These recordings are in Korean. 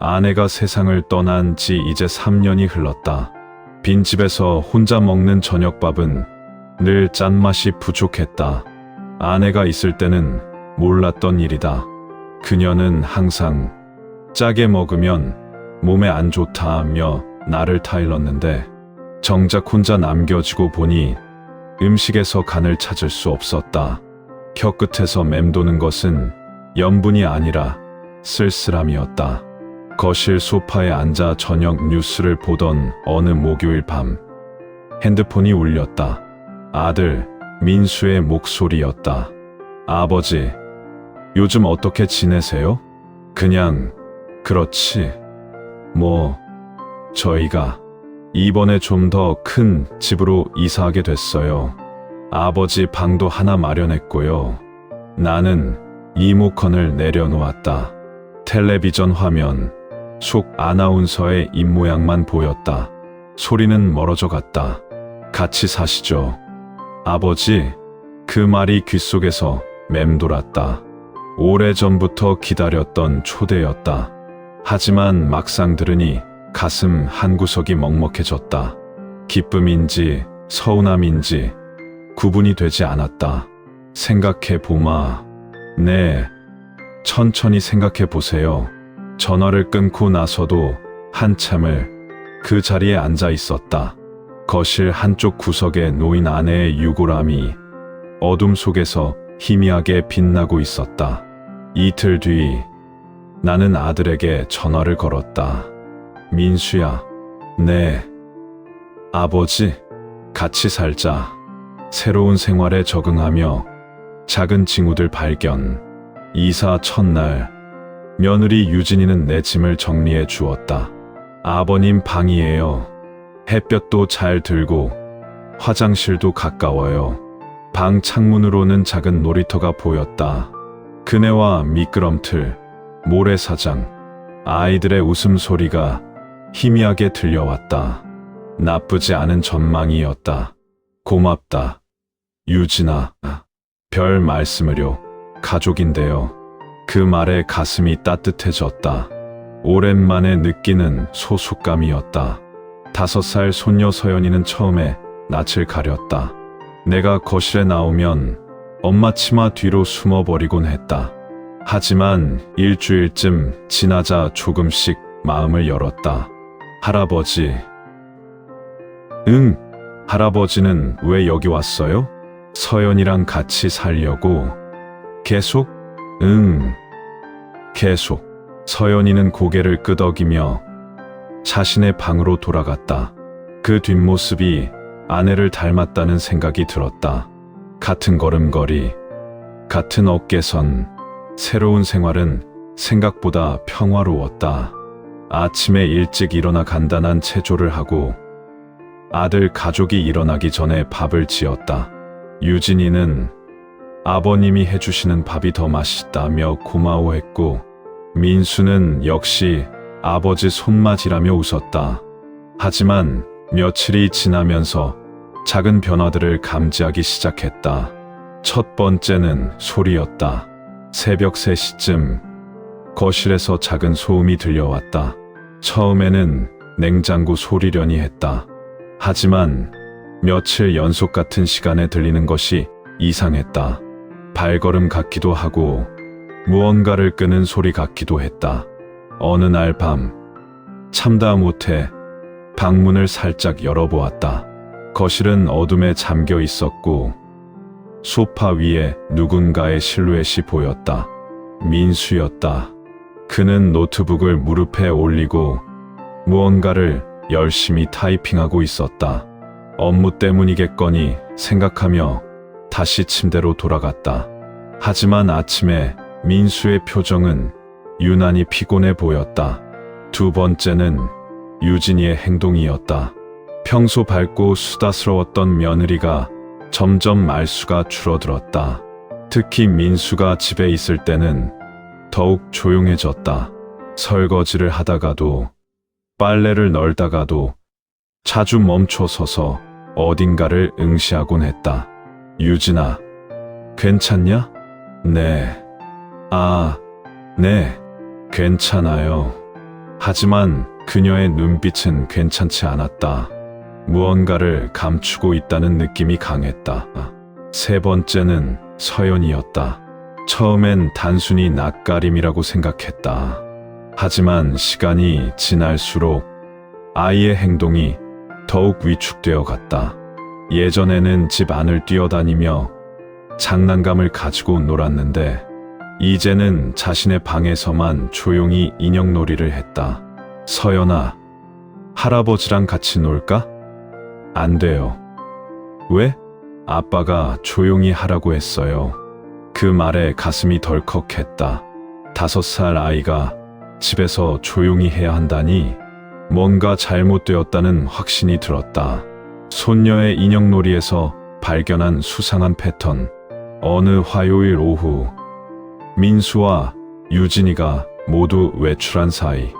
아내가 세상을 떠난 지 이제 3년이 흘렀다. 빈집에서 혼자 먹는 저녁밥은 늘 짠맛이 부족했다. 아내가 있을 때는 몰랐던 일이다. 그녀는 항상 짜게 먹으면 몸에 안 좋다며 나를 타일렀는데 정작 혼자 남겨지고 보니 음식에서 간을 찾을 수 없었다. 혀끝에서 맴도는 것은 염분이 아니라 쓸쓸함이었다. 거실 소파에 앉아 저녁 뉴스를 보던 어느 목요일 밤 핸드폰이 울렸다. 아들 민수의 목소리였다. 아버지, 요즘 어떻게 지내세요? 그냥 그렇지. 저희가 이번에 좀 더 큰 집으로 이사하게 됐어요. 아버지 방도 하나 마련했고요. 나는 리모컨을 내려놓았다. 텔레비전 화면 속 아나운서의 입모양만 보였다. 소리는 멀어져 갔다. 같이 사시죠. 아버지, 그 말이 귓속에서 맴돌았다. 오래전부터 기다렸던 초대였다. 하지만 막상 들으니 가슴 한구석이 먹먹해졌다. 기쁨인지 서운함인지 구분이 되지 않았다. 생각해 보마. 네, 천천히 생각해 보세요. 전화를 끊고 나서도 한참을 그 자리에 앉아 있었다. 거실 한쪽 구석에 놓인 아내의 유골함이 어둠 속에서 희미하게 빛나고 있었다. 이틀 뒤 나는 아들에게 전화를 걸었다. 민수야. 네. 아버지, 같이 살자. 새로운 생활에 적응하며 작은 징후들 발견. 이사 첫날 며느리 유진이는 내 짐을 정리해 주었다. 아버님 방이에요. 햇볕도 잘 들고 화장실도 가까워요. 방 창문으로는 작은 놀이터가 보였다. 그네와 미끄럼틀, 모래사장, 아이들의 웃음소리가 희미하게 들려왔다. 나쁘지 않은 전망이었다. 고맙다. 유진아. 별 말씀을요. 가족인데요. 그 말에 가슴이 따뜻해졌다. 오랜만에 느끼는 소속감이었다. 5살 손녀 서연이는 처음에 낯을 가렸다. 내가 거실에 나오면 엄마 치마 뒤로 숨어버리곤 했다. 하지만 일주일쯤 지나자 조금씩 마음을 열었다. 할아버지. 응, 할아버지는 왜 여기 왔어요? 서연이랑 같이 살려고. 계속? 응, 계속. 서연이는 고개를 끄덕이며 자신의 방으로 돌아갔다. 그 뒷모습이 아내를 닮았다는 생각이 들었다. 같은 걸음걸이, 같은 어깨선, 새로운 생활은 생각보다 평화로웠다. 아침에 일찍 일어나 간단한 체조를 하고 아들 가족이 일어나기 전에 밥을 지었다. 유진이는 아버님이 해주시는 밥이 더 맛있다며 고마워했고 민수는 역시 아버지 손맛이라며 웃었다. 하지만 며칠이 지나면서 작은 변화들을 감지하기 시작했다. 첫 번째는 소리였다. 새벽 3시쯤 거실에서 작은 소음이 들려왔다. 처음에는 냉장고 소리려니 했다. 하지만 며칠 연속 같은 시간에 들리는 것이 이상했다. 발걸음 같기도 하고 무언가를 끄는 소리 같기도 했다. 어느 날 밤 참다 못해 방문을 살짝 열어보았다. 거실은 어둠에 잠겨 있었고 소파 위에 누군가의 실루엣이 보였다. 민수였다. 그는 노트북을 무릎에 올리고 무언가를 열심히 타이핑하고 있었다. 업무 때문이겠거니 생각하며 다시 침대로 돌아갔다. 하지만 아침에 민수의 표정은 유난히 피곤해 보였다. 두 번째는 유진이의 행동이었다. 평소 밝고 수다스러웠던 며느리가 점점 말수가 줄어들었다. 특히 민수가 집에 있을 때는 더욱 조용해졌다. 설거지를 하다가도 빨래를 널다가도 자주 멈춰서서 어딘가를 응시하곤 했다. 유진아, 괜찮냐? 네. 네, 괜찮아요. 하지만 그녀의 눈빛은 괜찮지 않았다. 무언가를 감추고 있다는 느낌이 강했다. 세 번째는 서연이었다. 처음엔 단순히 낯가림이라고 생각했다. 하지만 시간이 지날수록 아이의 행동이 더욱 위축되어 갔다. 예전에는 집 안을 뛰어다니며 장난감을 가지고 놀았는데 이제는 자신의 방에서만 조용히 인형놀이를 했다. 서연아, 할아버지랑 같이 놀까? 안 돼요. 왜? 아빠가 조용히 하라고 했어요. 그 말에 가슴이 덜컥했다. 5살 아이가 집에서 조용히 해야 한다니 뭔가 잘못되었다는 확신이 들었다. 손녀의 인형놀이에서 발견한 수상한 패턴. 어느 화요일 오후 민수와 유진이가 모두 외출한 사이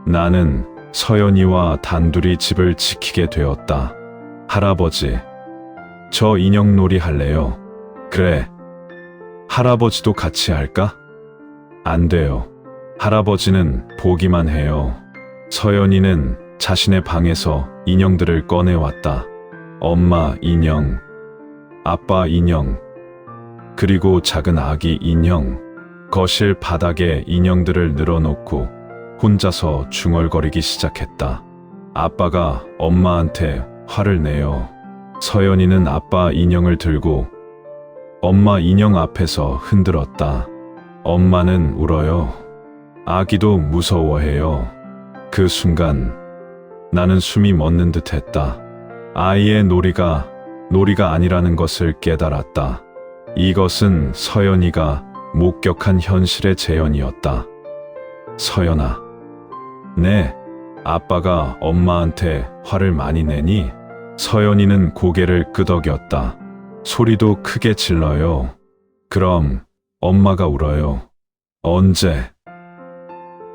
나는 서연이와 단둘이 집을 지키게 되었다. 할아버지, 저 인형놀이 할래요. 그래. 할아버지도 같이 할까? 안 돼요. 할아버지는 보기만 해요. 서연이는 자신의 방에서 인형들을 꺼내왔다. 엄마 인형, 아빠 인형, 그리고 작은 아기 인형. 거실 바닥에 인형들을 늘어놓고 혼자서 중얼거리기 시작했다. 아빠가 엄마한테 화를 내요. 서연이는 아빠 인형을 들고 엄마 인형 앞에서 흔들었다. 엄마는 울어요. 아기도 무서워해요. 그 순간 나는 숨이 멎는 듯 했다. 아이의 놀이가 아니라는 것을 깨달았다. 이것은 서연이가 목격한 현실의 재현이었다. 서연아, 네, 아빠가 엄마한테 화를 많이 내니? 서연이는 고개를 끄덕였다. 소리도 크게 질러요. 그럼 엄마가 울어요. 언제?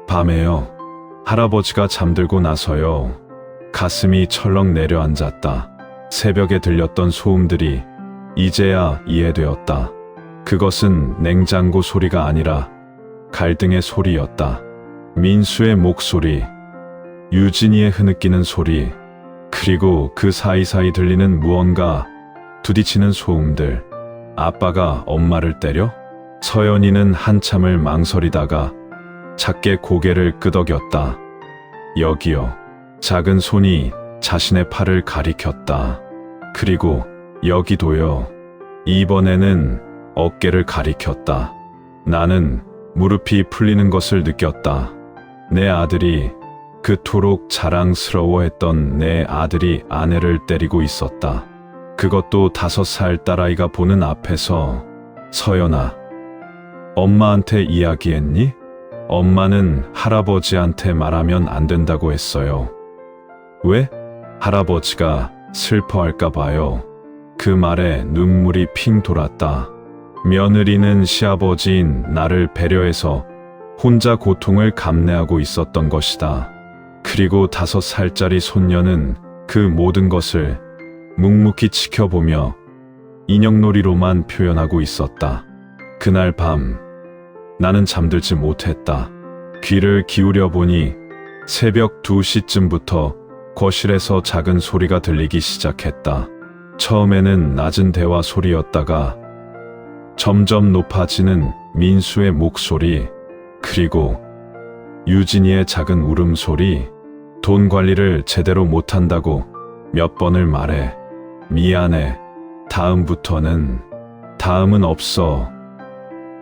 밤에요. 할아버지가 잠들고 나서요. 가슴이 철렁 내려앉았다. 새벽에 들렸던 소음들이 이제야 이해되었다. 그것은 냉장고 소리가 아니라 갈등의 소리였다. 민수의 목소리, 유진이의 흐느끼는 소리, 그리고 그 사이사이 들리는 무언가 부딪히는 소음들. 아빠가 엄마를 때려? 서연이는 한참을 망설이다가 작게 고개를 끄덕였다. 여기요. 작은 손이 자신의 팔을 가리켰다. 그리고 여기도요. 이번에는 어깨를 가리켰다. 나는 무릎이 풀리는 것을 느꼈다. 내 아들이, 그토록 자랑스러워했던 내 아들이 아내를 때리고 있었다. 그것도 5살 딸아이가 보는 앞에서. 서연아, 엄마한테 이야기했니? 엄마는 할아버지한테 말하면 안 된다고 했어요. 왜? 할아버지가 슬퍼할까 봐요. 그 말에 눈물이 핑 돌았다. 며느리는 시아버지인 나를 배려해서 혼자 고통을 감내하고 있었던 것이다. 그리고 5살짜리 손녀는 그 모든 것을 묵묵히 지켜보며 인형놀이로만 표현하고 있었다. 그날 밤 나는 잠들지 못했다. 귀를 기울여 보니 새벽 2시쯤부터 거실에서 작은 소리가 들리기 시작했다. 처음에는 낮은 대화 소리였다가 점점 높아지는 민수의 목소리, 그리고 유진이의 작은 울음소리. 돈 관리를 제대로 못한다고 몇 번을 말해. 미안해. 다음은 없어.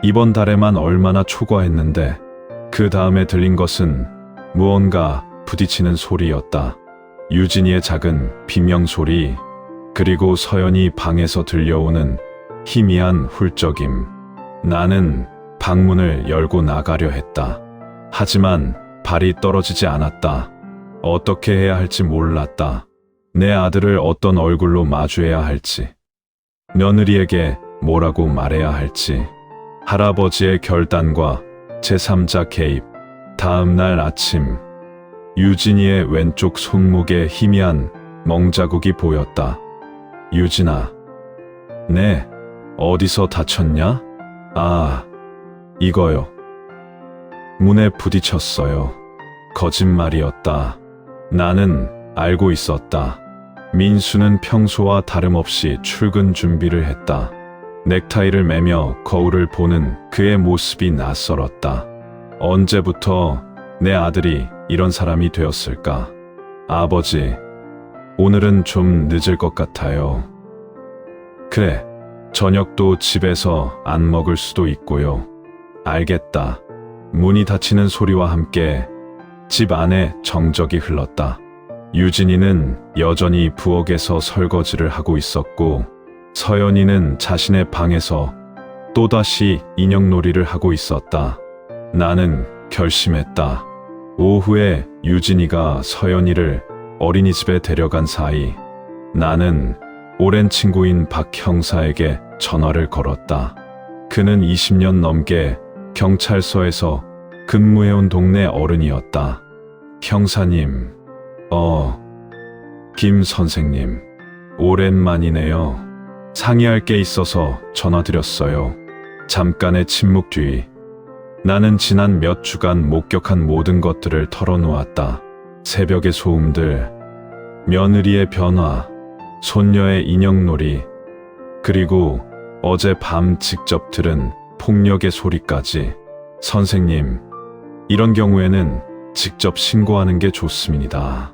이번 달에만 얼마나 초과했는데. 그 다음에 들린 것은 무언가 부딪히는 소리였다. 유진이의 작은 비명소리, 그리고 서연이 방에서 들려오는 희미한 훌쩍임. 나는 방문을 열고 나가려 했다. 하지만 발이 떨어지지 않았다. 어떻게 해야 할지 몰랐다. 내 아들을 어떤 얼굴로 마주해야 할지, 며느리에게 뭐라고 말해야 할지. 할아버지의 결단과 제3자 개입. 다음 날 아침, 유진이의 왼쪽 손목에 희미한 멍자국이 보였다. 유진아. 네, 어디서 다쳤냐? 아, 이거요. 문에 부딪혔어요. 거짓말이었다. 나는 알고 있었다. 민수는 평소와 다름없이 출근 준비를 했다. 넥타이를 매며 거울을 보는 그의 모습이 낯설었다. 언제부터 내 아들이 이런 사람이 되었을까? 아버지, 오늘은 좀 늦을 것 같아요. 그래, 저녁도 집에서 안 먹을 수도 있고요. 알겠다. 문이 닫히는 소리와 함께 집 안에 정적이 흘렀다. 유진이는 여전히 부엌에서 설거지를 하고 있었고, 서연이는 자신의 방에서 또다시 인형놀이를 하고 있었다. 나는 결심했다. 오후에 유진이가 서연이를 어린이집에 데려간 사이 나는 오랜 친구인 박 형사에게 전화를 걸었다. 그는 20년 넘게 경찰서에서 근무해온 동네 어른이었다. 형사님, 김 선생님, 오랜만이네요. 상의할 게 있어서 전화드렸어요. 잠깐의 침묵 뒤 나는 지난 몇 주간 목격한 모든 것들을 털어놓았다. 새벽의 소음들, 며느리의 변화, 손녀의 인형놀이, 그리고 어젯밤 직접 들은 폭력의 소리까지. 선생님, 이런 경우에는 직접 신고하는 게 좋습니다.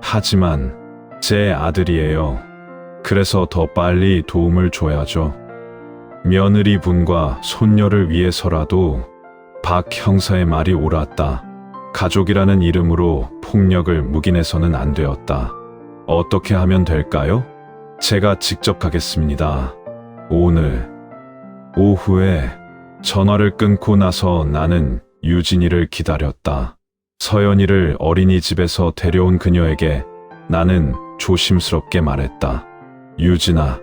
하지만 제 아들이에요. 그래서 더 빨리 도움을 줘야죠. 며느리 분과 손녀를 위해서라도. 박 형사의 말이 옳았다. 가족이라는 이름으로 폭력을 묵인해서는 안 되었다. 어떻게 하면 될까요? 제가 직접 가겠습니다. 오늘 오후에. 전화를 끊고 나서 나는 유진이를 기다렸다. 서연이를 어린이집에서 데려온 그녀에게 나는 조심스럽게 말했다. 유진아,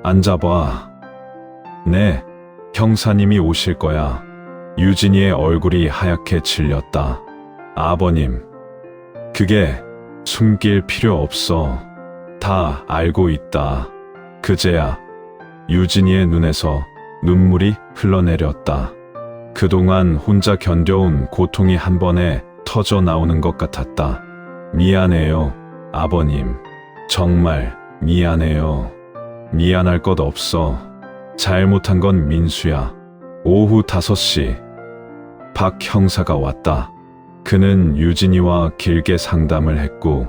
앉아봐. 네, 형사님이 오실 거야. 유진이의 얼굴이 하얗게 질렸다. 아버님, 그게 숨길 필요 없어. 다 알고 있다. 그제야 유진이의 눈에서 눈물이 흘러내렸다. 그동안 혼자 견뎌온 고통이 한 번에 터져 나오는 것 같았다. 미안해요, 아버님. 정말 미안해요. 미안할 것 없어. 잘못한 건 민수야. 오후 5시 박 형사가 왔다. 그는 유진이와 길게 상담을 했고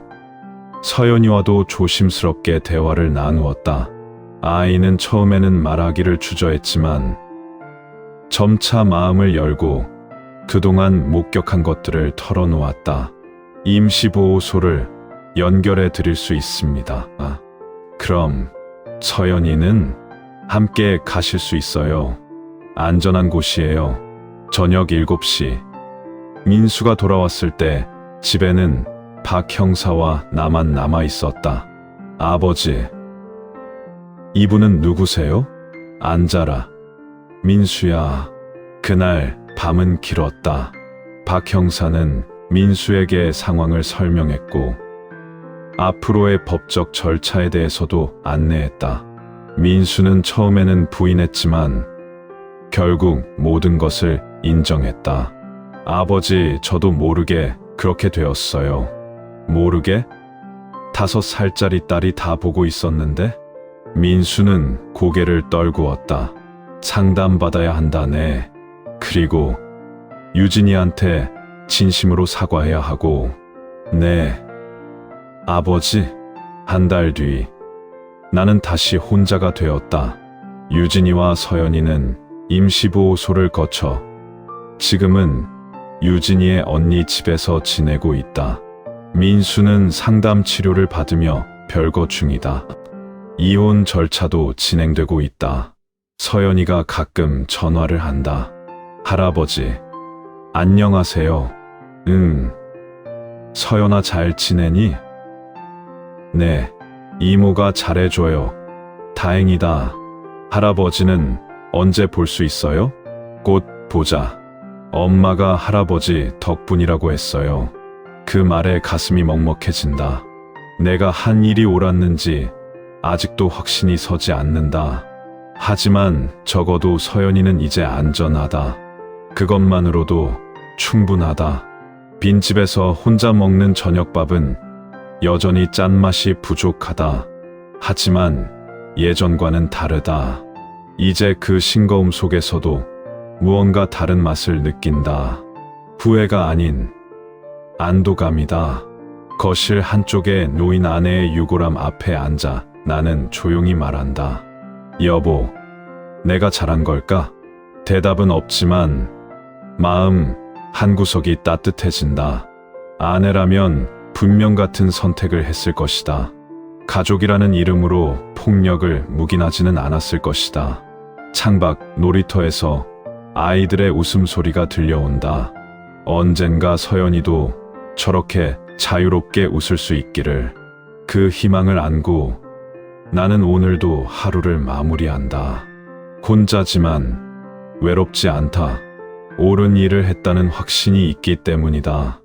서연이와도 조심스럽게 대화를 나누었다. 아이는 처음에는 말하기를 주저했지만 점차 마음을 열고 그동안 목격한 것들을 털어놓았다. 임시보호소를 연결해 드릴 수 있습니다. 그럼 서연이는 함께 가실 수 있어요. 안전한 곳이에요. 저녁 7시. 민수가 돌아왔을 때 집에는 박 형사와 나만 남아 있었다. 아버지, 이분은 누구세요? 앉아라. 민수야, 그날 밤은 길었다. 박 형사는 민수에게 상황을 설명했고 앞으로의 법적 절차에 대해서도 안내했다. 민수는 처음에는 부인했지만 결국 모든 것을 인정했다. 아버지, 저도 모르게 그렇게 되었어요. 모르게? 5살짜리 딸이 다 보고 있었는데? 민수는 고개를 떨구었다. 상담받아야 한다네. 그리고 유진이한테 진심으로 사과해야 하고. 네, 아버지. 한 달 뒤 나는 다시 혼자가 되었다. 유진이와 서연이는 임시보호소를 거쳐 지금은 유진이의 언니 집에서 지내고 있다. 민수는 상담 치료를 받으며 별거 중이다. 이혼 절차도 진행되고 있다. 서연이가 가끔 전화를 한다. 할아버지, 안녕하세요. 응. 서연아, 잘 지내니? 네, 이모가 잘해줘요. 다행이다. 할아버지는 언제 볼 수 있어요? 곧 보자. 엄마가 할아버지 덕분이라고 했어요. 그 말에 가슴이 먹먹해진다. 내가 한 일이 옳았는지 아직도 확신이 서지 않는다. 하지만 적어도 서연이는 이제 안전하다. 그것만으로도 충분하다. 빈집에서 혼자 먹는 저녁밥은 여전히 짠맛이 부족하다. 하지만 예전과는 다르다. 이제 그 싱거움 속에서도 무언가 다른 맛을 느낀다. 후회가 아닌 안도감이다. 거실 한쪽에 놓인 아내의 유골함 앞에 앉아 나는 조용히 말한다. 여보, 내가 잘한 걸까? 대답은 없지만 마음 한구석이 따뜻해진다. 아내라면 분명 같은 선택을 했을 것이다. 가족이라는 이름으로 폭력을 묵인하지는 않았을 것이다. 창밖 놀이터에서 아이들의 웃음소리가 들려온다. 언젠가 서연이도 저렇게 자유롭게 웃을 수 있기를. 그 희망을 안고 나는 오늘도 하루를 마무리한다. 혼자지만 외롭지 않다. 옳은 일을 했다는 확신이 있기 때문이다.